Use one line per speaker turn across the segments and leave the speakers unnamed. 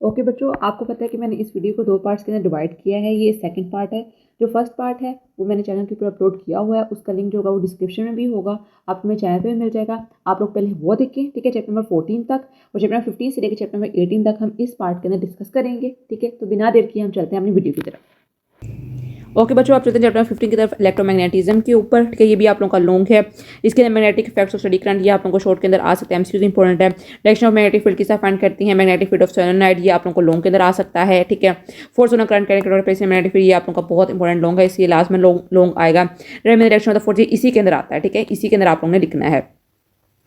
Okay बच्चों, आपको पता है कि मैंने इस वीडियो को 2 पार्ट्स के अंदर डिवाइड किया है। ये सेकंड पार्ट है। जो फर्स्ट पार्ट है वो मैंने चैनल के ऊपर अपलोड किया हुआ है। उसका लिंक जो होगा वो डिस्क्रिप्शन में भी होगा, आपको मेरे चैनल पे भी मिल जाएगा। आप लोग पहले वो देखें, ठीक है, चैप्टर नंबर 14 तक, और चैप्टर नंबर 15 से लेकर चैप्टर नंबर 18 तक हम इस पार्ट के अंदर डिस्कस करेंगे। ठीक है, तो बिना देर किए हम चलते हैं अपनी वीडियो की तरफ। ओके बच्चों, आप चलते हैं चैप्टर 15 की तरफ, इलेक्ट्रोमैग्नेटिज्म के ऊपर। ठीक है, ये भी आप लोगों का लॉन्ग है। इसके अंदर magnetic effects of study current, ये आप लोगों को शॉर्ट के अंदर आ सकता है, एमसीक्यूज इंपॉर्टेंट है। डायरेक्शन ऑफ मैग्नेटिक फील्ड किसका फाइंड करती है, मैग्नेटिक फील्ड ऑफ सोलेनोइड, ये आप लोगों को लॉन्ग के अंदर आ सकता है। ठीक है, force on current character place magnetic field, ये आप लोगों का बहुत इंपॉर्टेंट लॉन्ग है, इसलिए लास्ट में लॉन्ग आएगा। डायरेक्शन ऑफ द फोर्स, इसी के अंदर आता है। ठीक है, इसी के अंदर आप लोगों ने लिखना है।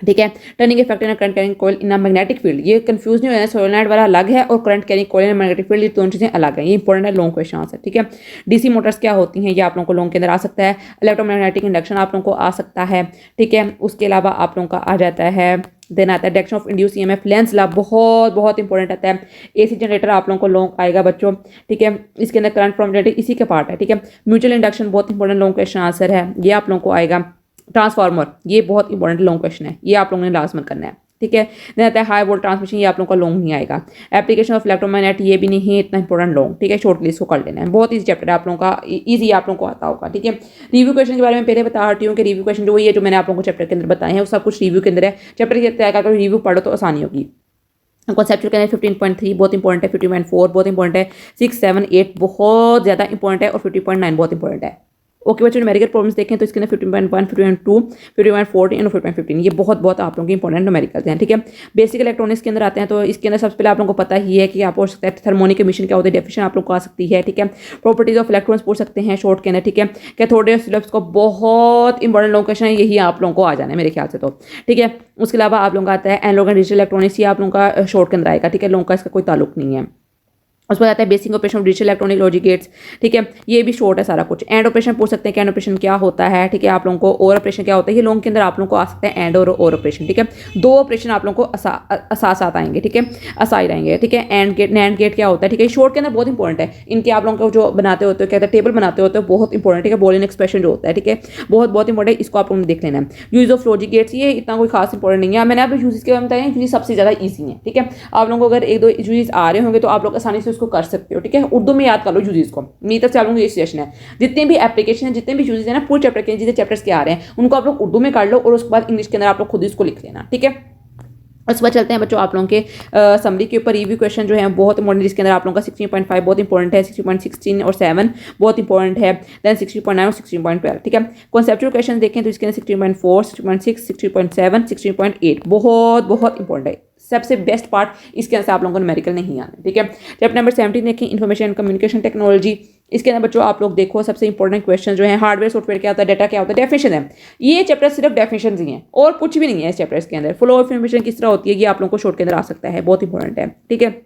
ठीक है, turning effect in current carrying coil in magnetic field, ये कंफ्यूज नहीं होना है, सोलेनोइड वाला अलग है और current carrying coil in magnetic field, ये दोनों चीजें अलग है। ये इंपॉर्टेंट है, लॉन्ग क्वेश्चन आंसर। ठीक है, डीसी मोटर्स क्या होती हैं, ये आप लोगों को लॉन्ग के अंदर आ सकता है। इलेक्ट्रोमैग्नेटिक इंडक्शन आप लोगों को आ सकता है। ठीक है, उसके अलावा आप लोगों का आ जाता है, देन आता है direction of induce EMF, Lenz law बहुत बहुत इंपॉर्टेंट आता है। एसी जनरेटर आप लोगों को लॉन्ग आएगा बच्चों। ठीक है, इसके अंदर करंट फ्रॉम जनरेटर इसी के पार्ट है। ठीक है, म्यूचुअल इंडक्शन बहुत इंपॉर्टेंट लॉन्ग क्वेश्चन आंसर है, ये आप लोगों को आएगा। ट्रांसफार्मर, ये बहुत इंपॉर्टेंट लॉन्ग क्वेश्चन है, ये आप लोगों ने लास्ट में करना है। ठीक है, देन आता है हाई वोल्ट ट्रांसमिशन, ये आप लोगों का लॉन्ग नहीं आएगा। एप्लीकेशन ऑफ इलेक्ट्रोमैग्नेट, ये भी नहीं है इतना इंपॉर्टेंट लॉन्ग। ठीक है, शॉर्ट लिस्ट को कर लेना है, बहुत ईजी चैप्टर है आप लोगों का, ईजी आप लोगों को आता होगा। ठीक है, रिव्यू क्वेश्चन के बारे में पहले बता रही हूँ कि रिव्यू क्वेश्चन जो ये जो मैंने आप लोगों को चैप्टर के अंदर बताए हैं वो सब कुछ रिव्यू के अंदर है। चैप्टर के तय कर रिव्यू पढ़ो तो आसानी होगी। कॉन्सेप्चुअल के अंदर 15.3 बहुत इंपॉर्टेंट है, 15.4 बहुत इंपॉर्टेंट है, 6, 7, 8 बहुत ज़्यादा इंपॉर्टेंट है और 15.9 बहुत इंपॉर्टेंट है। ओके बच्चों, न्यूमेरिकल प्रॉब्लम्स देखें तो इसके अंदर 15.1, 15.2, 15.14 और 15.15 ये बहुत बहुत आप लोगों के इंपॉर्टेंट न्यूमेरिकल्स हैं। ठीक है, बेसिक इलेक्ट्रॉनिक्स के अंदर आते हैं तो इसके अंदर सबसे पहले आप लोगों को पता ही है कि आप पूछ सकते हैं थर्मोनिक एमिशन क्या होता है, डेफिनेशन आप लोग को आ सकती है। ठीक है, प्रॉपर्टीज ऑफ इलेक्ट्रॉन्स पूछ सकते हैं शॉर्ट के अंदर। ठीक है, कैथोड सिलेबस को बहुत इंपॉर्टेंट लॉन्ग क्वेश्चन है, यही आप लोगों को आ जाना है मेरे ख्याल से तो। ठीक है, उसके अलावा आप लोगों का आता है एनालॉग एंड डिजिटल इलेक्ट्रॉनिक्स, ये आप लोगों का शॉर्ट के अंदर आएगा। ठीक है, लॉन्ग का इसका कोई ताल्लुक नहीं है। उसके बाद आता है basic operation of digital electronic logic gates. ठीक है, ये भी शॉर्ट है सारा कुछ। एंड ऑपरेशन पूछ सकते हैं कि एंड ऑपरेशन क्या होता है। ठीक है, आप लोगों को और ऑपरेशन क्या होता है, ये लॉन्ग के अंदर आप लोगों को आ सकते हैं एंड और ऑपरेशन। ठीक है, दो ऑपरेशन आप लोगों को साथ आएंगे। ठीक है, असाई रहेंगे। ठीक है, एंड गेट नैंड गेट क्या होता है। ठीक है, शॉर्ट के अंदर बहुत इंपॉर्टेंट है, इनके आप लोगों को जो बनाते होते हो, कहते हैं टेबल बनाते होते हो, बहुत इंपॉर्टेंट। ठीक है, बॉलियन एक्सप्रेशन जो होता है, ठीक है, बहुत बहुत इंपॉर्टेंट, इसको आप लोगों ने देख लेना है। यूज ऑफ लॉजिक गेट्स, ये इतना कोई खास इंपॉर्टेंट नहीं है, मैंने आप यूज के बारे में बताया, यूज सबसे ज़्यादा ईजी है। ठीक है, आप लोगों को अगर एक दो यूज आ रहे होंगे तो आप लोग आसानी से उसको कर सकते हो। ठीक है, उर्दू में याद कर लो यूजेस को, मेरी तरफ से आप लोगों को ये सजेशन है। जितने भी एप्लीकेशन है, जितने भी यूजेस है ना पूरे चैप्टर के, जितने चैप्टर्स के आ रहे हैं उनको आप लोग उर्दू में कर लो और उसके बाद इंग्लिश के अंदर आप लोग खुद इसको लिख लेना। ठीक है, उसके बाद चलते हैं बच्चों आप लोगों के समरी के ऊपर। रिव्यू क्वेश्चन जो है बहुत इंपॉर्टेंट, जिसके अंदर आप लोगों का 16.5 बहुत इंपॉर्टेंट है, 16.16 और 7 बहुत इंपॉर्टेंट है, देन 16.9 और 16.12। ठीक है, कॉन्सेप्चुअल क्वेश्चन देखें तो इसके अंदर 16.4, 16.6, 16.7, 16.8 बहुत बहुत इंपॉर्टेंट है। सबसे बेस्ट पार्ट इसके अंदर आप लोगों को न्यूमेरिकल नहीं आना। ठीक है, चैप्टर नंबर 17 देखें, इन्फॉर्मेशन एंड कम्युनिकेशन टेक्नोलॉजी। इसके अंदर बच्चों आप लोग देखो सबसे इंपॉर्टेंट क्वेश्चन जो है हार्डवेयर सॉफ्टवेयर क्या होता है, डाटा क्या होता है, डेफिनेशन है। ये चैप्टर सिर्फ डेफिनेशन ही है और कुछ भी नहीं है इस चैप्टर के अंदर। फ्लो ऑफ इन्फॉर्मेशन किस तरह होती है, ये आप लोगों को शॉर्ट के अंदर आ सकता है, बहुत इंपॉर्टेंट है। ठीक है,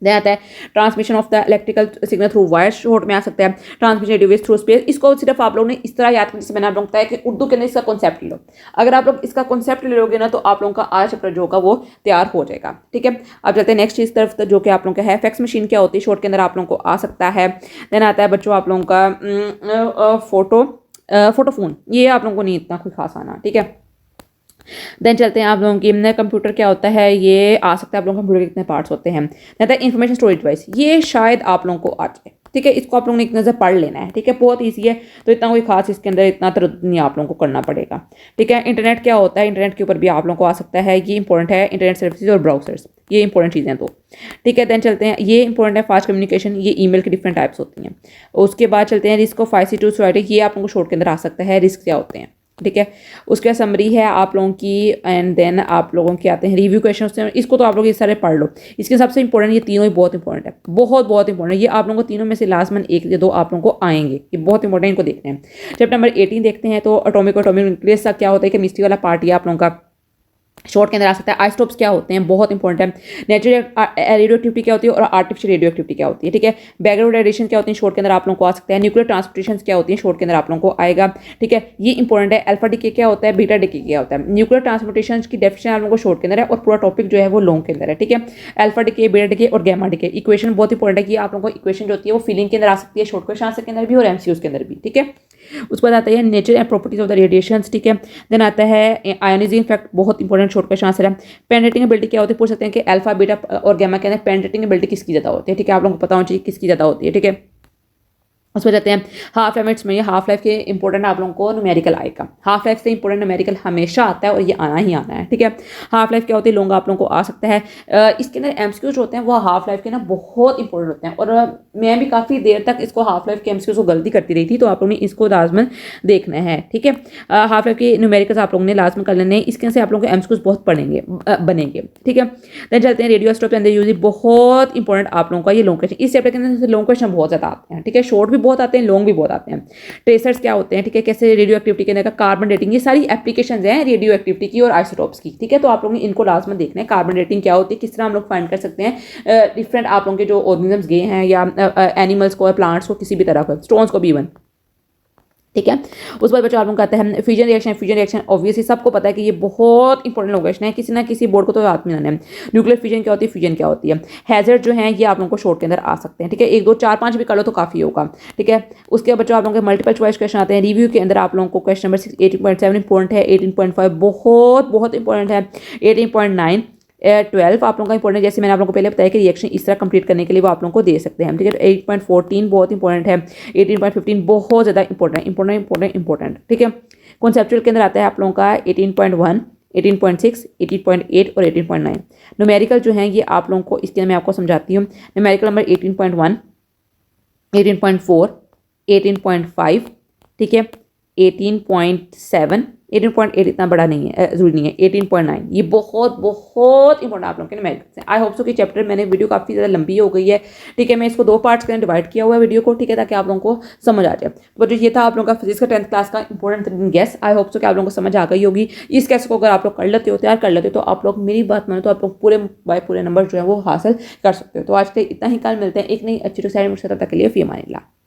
देन आता है transmission of the electrical signal through wire, short में आ सकता है। ट्रांसमिशन डिवाइस थ्रू स्पेस, इसको सिर्फ आप लोगों ने इस तरह याद करने से मैंने आप लोगों को बताया कि उर्दू के अंदर इसका कॉन्सेप्ट लो। अगर आप लोग इसका कॉन्सेप्ट ले लोगे ना तो आप लोगों का आज चैप्टर जो होगा वो तैयार हो जाएगा। ठीक है, अब चलते हैं नेक्स्ट चीज तरफ जो कि आप लोगों का है फैक्स मशीन क्या होती है, शॉर्ट के अंदर आप लोगों को आ सकता है। देन आता है बच्चों आप लोगों का फोटो फोन, ये आप लोगों को नहीं इतना कोई खास आना। ठीक है, देन चलते हैं आप लोगों की कंप्यूटर क्या होता है, ये आ सकता है आप लोगों के कंप्यूटर के कितने पार्ट्स होते हैं। देन इंफॉर्मेशन स्टोरेज डिवाइस, ये शायद आप लोगों को आ जाए। ठीक है, इसको आप लोगों ने एक नज़र पढ़ लेना है। ठीक है, बहुत ईजी है तो इतना कोई खास इसके अंदर इतना तरद्दुद नहीं आप लोगों को करना पड़ेगा। ठीक है, इंटरनेट क्या होता है, इंटरनेट के ऊपर भी आप लोगों को आ सकता है, ये इंपॉर्टेंट है। इंटरनेट सर्विसेज और ब्राउजर्स, ये इंपॉर्टेंट चीज़ें तो। ठीक है, देन चलते हैं, ये इंपॉर्टेंट है फास्ट कम्युनिकेशन, ये ईमेल की डिफरेंट टाइप्स होती हैं। उसके बाद चलते हैं रिस्क ऑफ ICT सोसाइटी, ये आप लोगों को शॉर्ट के अंदर आ सकता है, रिस्क क्या होते हैं। ठीक है, उसके समरी है आप लोगों की, एंड देन आप लोगों के आते हैं रिव्यू क्वेश्चन, इसको तो आप लोग इस सारे पढ़ लो। इसके सबसे इंपॉर्टेंट ये तीनों ही बहुत इंपॉर्टेंट है, बहुत बहुत इंपॉर्टेंट। ये आप लोगों को तीनों में से लास्ट में एक या दो आप लोगों को आएंगे, ये बहुत इंपॉर्टेंट, इनको देखते हैं। चैप्टर नंबर 18 देखते हैं तो एटॉमिक न्यूक्लियस का क्या होता है, केमिस्ट्री वाला पार्ट ये आप लोगों का शॉर्ट के अंदर आ सकता है। आइसोटोप्स क्या होते हैं, बहुत इंपॉर्टेंट है। नेचुरल रेडियो एक्टिविटी क्या होती है और आर्टिफिशियल रेडियो एक्टिविटी क्या होती है। ठीक है, बैकग्राउंड रेडिएशन क्या होती है, शॉर्ट के अंदर आप लोगों को आ सकता है। न्यूक्लियर ट्रांसपोर्टेशन क्या होती है, शॉर्ट के अंदर आप लोगों को आएगा। ठीक है, ये इंपॉर्टेंट है। अल्फा डीके क्या होता है, बीटा डीके क्या होता है। न्यूक्लियर ट्रांसपोर्टेशन की डेफिनेशन आप लोगों को शॉर्ट के अंदर है और पूरा टॉपिक जो है वो लॉन्ग के अंदर है। ठीक है, अल्फा डीके, बीटा डीके और गैमा डीके। इक्वेशन बहुत इंपॉर्टेंट है कि आप लोगों को इक्वेशन जो होती है वो फीलिंग के अंदर आ सकती है, शॉर्ट क्वेश्चन आंसर के अंदर भी और एमसीक्यूज के अंदर भी। ठीक है, उसके बाद आता है nature and properties of the radiations, ठीक है। देन आता है आयोनाइजिंग इफेक्ट, बहुत इंपॉर्टेंट शॉर्ट क्वेश्चन आंसर है। पेनिट्रेटिंग एबिलिटी क्या होती है, पूछ सकते हैं कि अल्फा बीटा और गामा के अंदर पेनिट्रेटिंग एबिलिटी किसकी ज़्यादा होती है, ठीक है। आप लोगों को पता होना चाहिए किसकी ज़्यादा होती है, ठीक है। उसमें जाते हैं हाफ लाइफ में, ये हाफ लाइफ के इंपॉर्टेंट आप लोगों को न्यूमेरिकल आएगा। हाफ लाइफ से इंपॉर्टेंट न्यूमेरिकल हमेशा आता है और ये आना ही आना है, ठीक है। हाफ लाइफ क्या होती है, लॉन्ग आप लोगों को आ सकता है। इसके अंदर एमसीक्यूज होते हैं वो हाफ लाइफ के ना बहुत इंपॉर्टेंट होते हैं, और मैं भी काफ़ी देर तक इसको हाफ लाइफ के एमसीक्यूज को गलती करती रही थी, तो आप लोगों ने इसको लाजमन देखना है, ठीक है। हाफ लाइफ के न्यूमेरिकल्स आप लोगों ने लाजमन कर लेने हैं, इसके अंदर से आप लोगों को एमसीक्यूज बहुत बनेंगे, ठीक है। देन चलते हैं रेडियो आइसोटोप अंदर यूज, बहुत इंपॉर्टेंट आप लोगों का ये लॉन्ग क्वेश्चन, इस चैप्टर के अंदर लॉन्ग क्वेश्चन बहुत ज़्यादा आते हैं, ठीक है। शॉर्ट भी बहुत आते हैं, लॉन्ग भी बहुत आते हैं। ट्रेसर्स क्या होते हैं, ठीक है, कैसे रेडियो एक्टिविटी के अंदर कार्बन डेटिंग, ये सारी एप्लीकेशंस हैं रेडियो एक्टिविटी की और आइसोटोप्स की, ठीक है। तो आप लोगों ने इनको लाजमन देखना है। कार्बन डेटिंग क्या होती है, किस तरह हम लोग फाइंड कर सकते हैं डिफरेंट आप लोगों के जो ऑर्गेनिजम्स गए हैं या एनिमल्स को, प्लांट्स को, किसी भी तरह को, स्टोन्स को भी इवन, ठीक है। उस पर बच्चों आप लोगों का आता है फ्यूजन रिएक्शन ऑब्वियसली सबको पता है कि ये बहुत इंपॉर्टेंट लोकेशन है, किसी ना किसी बोर्ड को तो याद में आना है। न्यूक्लियर फ्यूजन क्या होती है, फ्यूजन क्या होती है। हैजर्ड जो है ये आप लोगों को शॉर्ट के अंदर आ सकते हैं, ठीक है। 1 2 4 5 भी कर लो तो काफ़ी होगा, ठीक है। उसके बच्चों आप लोगों के मल्टीपल चॉइस क्वेश्चन आते हैं। रिव्यू के अंदर आप लोगों को क्वेश्चन नंबर 6 18.7 इंपॉर्टेंट है, 18.5 बहुत इंपॉर्टेंट है, 18.9 12 आप लोगों का इंपॉर्टेंट, जैसे मैंने आप लोगों को पहले बताया कि रिएक्शन इस तरह कंप्लीट करने के लिए वो आप लोगों को दे सकते हैं, ठीक है। 8.14 बहुत इंपॉर्टेंट है, 18.15 बहुत ज़्यादा इंपॉर्टेंट, ठीक है। कॉन्सेप्चुअल के अंदर आता है आप लोगों का 18.1 18.6 18.8 और 18.9। न्यूमेरिकल जो है ये आप लोगों को इसके अंदर मैं आपको समझाती हूँ। न्यूमेरिकल नंबर 18.1 18.4 18.5, ठीक है, 18.7 18.8 इतना बड़ा नहीं है, जरूरी नहीं है, 18.9 ये बहुत इंपॉर्टेंट आप लोगों के न्यूमेरिकल्स हैं। आई होप सो कि चैप्टर मैंने वीडियो काफ़ी ज़्यादा लंबी हो गई है, ठीक है। मैं इसको 2 पार्ट्स के अंदर डिवाइड किया हुआ है वीडियो को, ठीक है, ताकि आप लोगों को समझ आ जाए। तो जो ये था आप लोगों का फिजिक्स का 10th क्लास का important guess. I hope so कि आप लोगों को समझ आ गई होगी। इस गेस को अगर आप लोग कर लेते हो, तैयार कर लेते हो, तो आप लोग मेरी बात मानो तो आप लोग पूरे बाय पूरे नंबर जो है वो हासिल कर सकते हो। तो आज के इतना ही, कल मिलते हैं एक नई अच्छी तक के लिए। फी अमान अल्लाह।